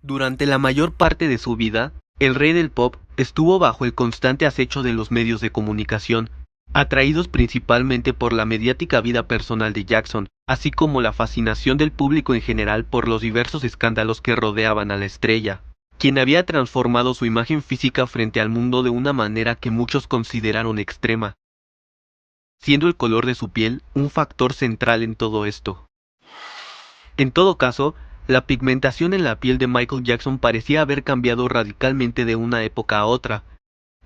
Durante la mayor parte de su vida, el rey del pop estuvo bajo el constante acecho de los medios de comunicación, atraídos principalmente por la mediática vida personal de Jackson, así como la fascinación del público en general por los diversos escándalos que rodeaban a la estrella, quien había transformado su imagen física frente al mundo de una manera que muchos consideraron extrema, siendo el color de su piel un factor central en todo esto. En todo caso, la pigmentación en la piel de Michael Jackson parecía haber cambiado radicalmente de una época a otra,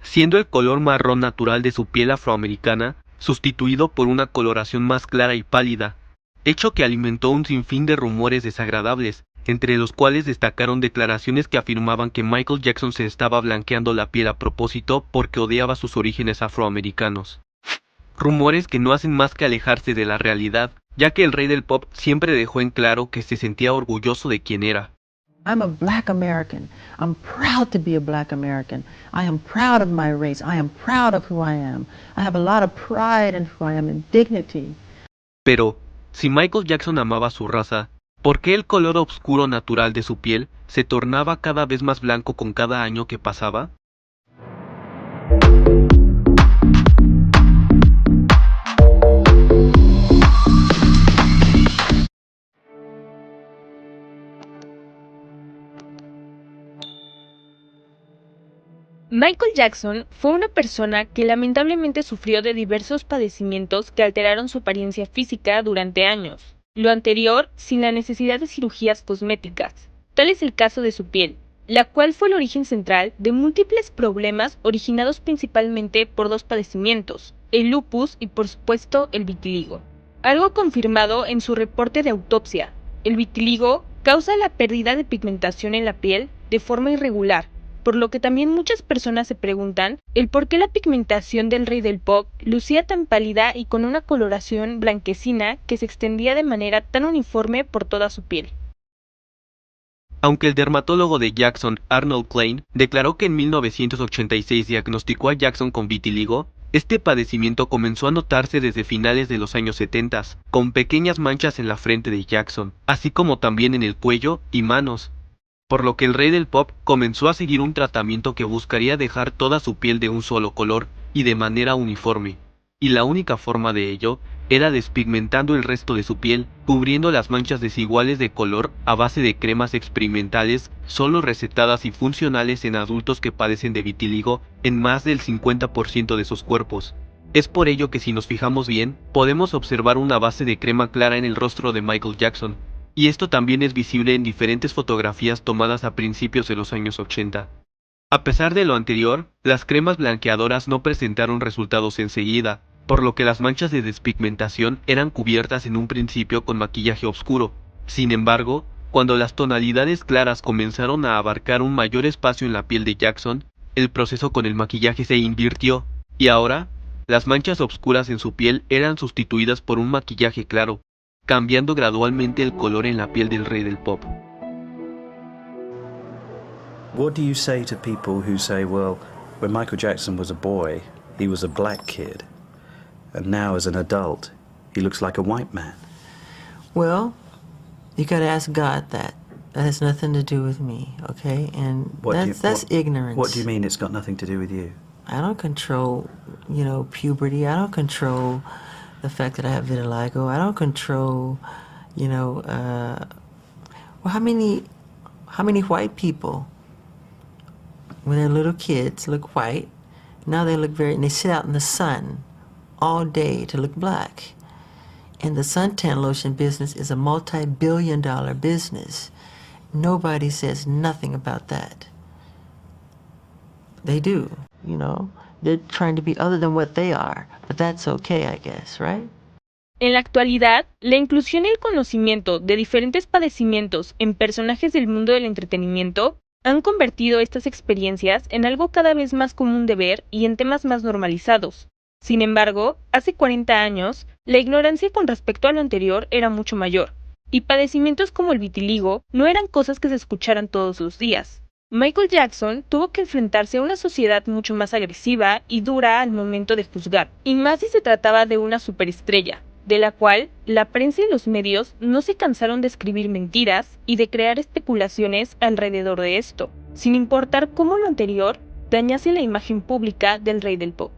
siendo el color marrón natural de su piel afroamericana sustituido por una coloración más clara y pálida, hecho que alimentó un sinfín de rumores desagradables, entre los cuales destacaron declaraciones que afirmaban que Michael Jackson se estaba blanqueando la piel a propósito porque odiaba sus orígenes afroamericanos. Rumores que no hacen más que alejarse de la realidad, ya que el rey del pop siempre dejó en claro que se sentía orgulloso de quien era. I'm a black American. I'm proud to be a black American. I am proud of my race. I am proud of who I am. I have a lot of pride in who I am and dignity. Pero, si Michael Jackson amaba su raza, ¿por qué el color oscuro natural de su piel se tornaba cada vez más blanco con cada año que pasaba? Michael Jackson fue una persona que lamentablemente sufrió de diversos padecimientos que alteraron su apariencia física durante años, lo anterior sin la necesidad de cirugías cosméticas. Tal es el caso de su piel, la cual fue el origen central de múltiples problemas originados principalmente por dos padecimientos, el lupus y por supuesto el vitiligo. Algo confirmado en su reporte de autopsia, el vitiligo causa la pérdida de pigmentación en la piel de forma irregular, por lo que también muchas personas se preguntan el por qué la pigmentación del rey del pop lucía tan pálida y con una coloración blanquecina que se extendía de manera tan uniforme por toda su piel. Aunque el dermatólogo de Jackson, Arnold Klein, declaró que en 1986 diagnosticó a Jackson con vitiligo, este padecimiento comenzó a notarse desde finales de los años 70, con pequeñas manchas en la frente de Jackson, así como también en el cuello y manos, por lo que el rey del pop comenzó a seguir un tratamiento que buscaría dejar toda su piel de un solo color y de manera uniforme, y la única forma de ello era despigmentando el resto de su piel, cubriendo las manchas desiguales de color a base de cremas experimentales solo recetadas y funcionales en adultos que padecen de vitiligo en más del 50% de sus cuerpos. Es por ello que si nos fijamos bien, podemos observar una base de crema clara en el rostro de Michael Jackson, y esto también es visible en diferentes fotografías tomadas a principios de los años 80. A pesar de lo anterior, las cremas blanqueadoras no presentaron resultados enseguida, por lo que las manchas de despigmentación eran cubiertas en un principio con maquillaje oscuro. Sin embargo, cuando las tonalidades claras comenzaron a abarcar un mayor espacio en la piel de Jackson, el proceso con el maquillaje se invirtió, y ahora, las manchas oscuras en su piel eran sustituidas por un maquillaje claro, cambiando gradualmente el color en la piel del rey del pop. What do you say to people who say, well, when Michael Jackson was a boy, he was a black kid, and now as an adult, he looks like a white man? Well, you got to ask God that. That has nothing to do with me, okay? And that's ignorance. What do you mean it's got nothing to do with you? I don't control, puberty. I don't control the fact that I have vitiligo. I don't control, how many white people, when they're little kids, look white. Now they they sit out in the sun all day to look black. And the suntan lotion business is a multi-billion-dollar business. Nobody says nothing about that. They do, They're trying to be other than what they are, but that's okay, I guess, right? En la actualidad, la inclusión y el conocimiento de diferentes padecimientos en personajes del mundo del entretenimiento han convertido estas experiencias en algo cada vez más común de ver y en temas más normalizados. Sin embargo, hace 40 años, la ignorancia con respecto a lo anterior era mucho mayor, y padecimientos como el vitiligo no eran cosas que se escucharan todos los días. Michael Jackson tuvo que enfrentarse a una sociedad mucho más agresiva y dura al momento de juzgar, y más si se trataba de una superestrella, de la cual la prensa y los medios no se cansaron de escribir mentiras y de crear especulaciones alrededor de esto, sin importar cómo lo anterior dañase la imagen pública del rey del pop.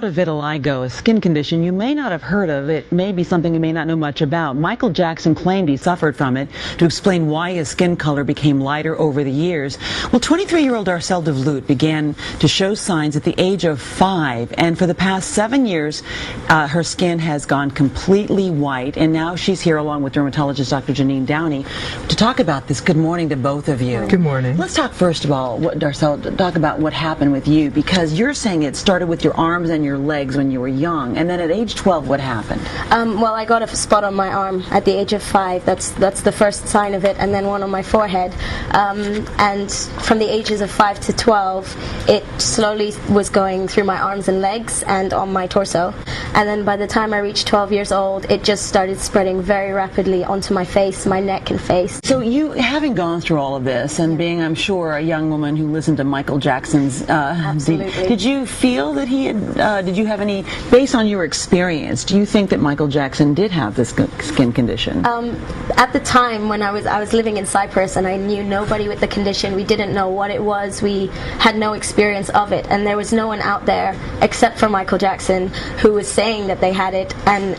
Vitiligo, a skin condition you may not have heard of. It may be something you may not know much about. Michael Jackson claimed he suffered from it. To explain why his skin color became lighter over the years, well, 23-year-old Darcel DeVloot began to show signs at the age of 5, and for the past 7 years, her skin has gone completely white, and now she's here along with dermatologist Dr. Janine Downey to talk about this. Good morning to both of you. Good morning. Let's talk first of all, Darcel, talk about what happened with you, because you're saying it started with your arms and your legs when you were young, and then at age 12, what happened? Well, I got a spot on my arm at the age of 5. That's the first sign of it, and then one on my forehead. And from the ages of 5 to 12, it slowly was going through my arms and legs and on my torso. And then by the time I reached 12 years old, it just started spreading very rapidly onto my face, my neck and face. So you, having gone through all of this, and being, I'm sure, a young woman who listened to Michael Jackson's, Absolutely. did you feel that he had, did you have any, based on your experience, do you think that Michael Jackson did have this skin condition? At the time when I was living in Cyprus and I knew nobody with the condition, we didn't know what it was, we had no experience of it, and there was no one out there except for Michael Jackson who was saying that they had it, and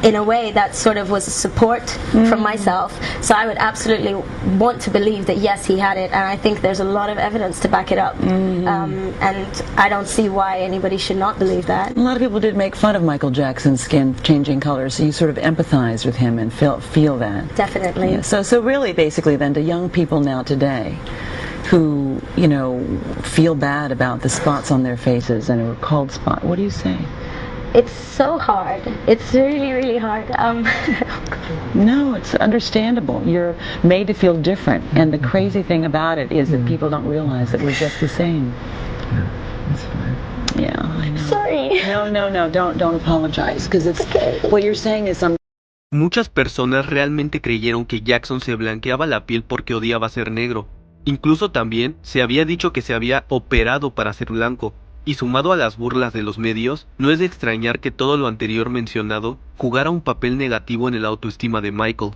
in a way that sort of was a support from myself. So I would absolutely want to believe that yes, he had it, and I think there's a lot of evidence to back it up. And I don't see why anybody should not believe that. A lot of people did make fun of Michael Jackson's skin changing colors, so you sort of empathize with him and feel that. Definitely. Yeah, so really, basically, then, to young people now today who, you know, feel bad about the spots on their faces and are called spot, what do you say? It's so hard. It's really, really hard. No, it's understandable. You're made to feel different, and the crazy thing about it is that people don't realize that we're just the same. That's fine. Yeah, I know. Sorry. No, don't apologize, because it's what you're saying is some. Muchas personas realmente creyeron que Jackson se blanqueaba la piel porque odiaba ser negro. Incluso también se había dicho que se había operado para ser blanco. Y sumado a las burlas de los medios, no es de extrañar que todo lo anterior mencionado jugara un papel negativo en el autoestima de Michael.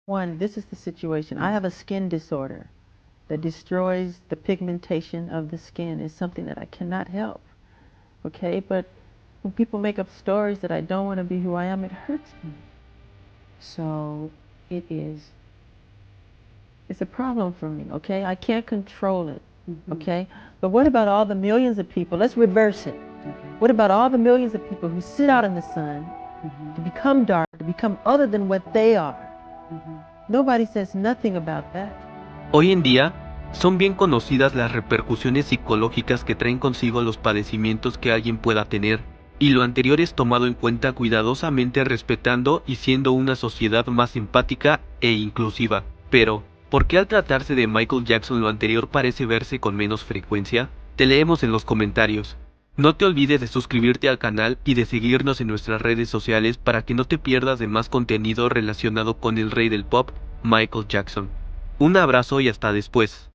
One, this is the situation. I have a skin disorder that destroys the pigmentation of the skin. It's something that I cannot help. Okay, but when people make up stories that I don't want to be who I am, it hurts me. So it's a problem for me, okay? I can't control it, okay? But what about all the millions of people? Let's reverse it. What about all the millions of people who sit out in the sun to become dark, to become other than what they are? Nobody says nothing about that. Hoy en día, son bien conocidas las repercusiones psicológicas que traen consigo los padecimientos que alguien pueda tener, y lo anterior es tomado en cuenta cuidadosamente respetando y siendo una sociedad más empática e inclusiva. Pero, ¿por qué al tratarse de Michael Jackson lo anterior parece verse con menos frecuencia? Te leemos en los comentarios. No te olvides de suscribirte al canal y de seguirnos en nuestras redes sociales para que no te pierdas de más contenido relacionado con el rey del pop, Michael Jackson. Un abrazo y hasta después.